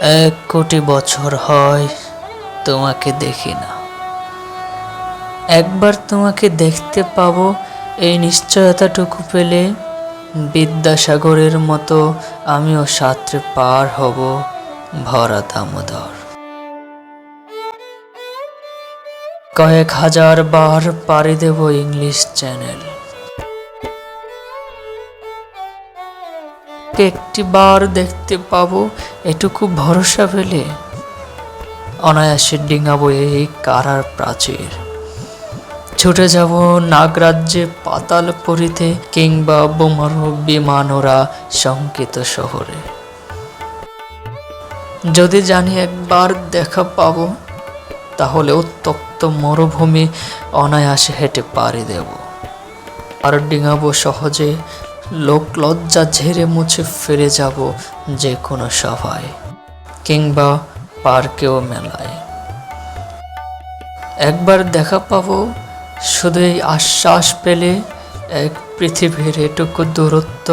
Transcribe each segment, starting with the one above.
1 কোটি বছর হয় তোমাকে দেখি না। একবার তোমাকে দেখতে পাবো এই নিশ্চয়তাটুকু পেলে বিদ্যাসাগরের মতো আমিও সাঁতরে পার হব ভরা দামোদর। কয়েক হাজার বার পাড়ি দেব ইংলিশ চ্যানেল। একটি বার দেখতে পাবো এটুকু ভরসা পেলে অনায়াসে ডিঙাবো এই কারার প্রাচীর। ছুটে যাব নাগরাজ্যে পাতাল পরিতে, কিংবা বোমারু বিমানোরা শঙ্কিত শহরে। যদি জানি একবার দেখা পাবো, তাহলে উত্তপ্ত মরুভূমি অনায়াসে হেঁটে পাড়ি দেব। আর ডিঙাবো সহজে লোক লজ্জা ঝেড়ে মুছে ফিরে যাব যে কোনো সভায়, কিংবা পার্কেও মেলায়। একবার দেখা পাবো শুধু এই আশ্বাস পেলে এক পৃথিবীর এটুকু দূরত্ব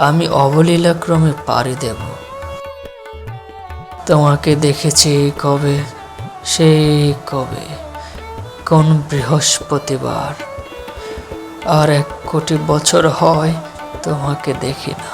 আমি অবলীলাক্রমে পাড়ি দেব। তোমাকে দেখেছি কবে, সেই কবে, কোন বৃহস্পতিবার। আর 1 কোটি বছর হয় তোমাকে দেখি না।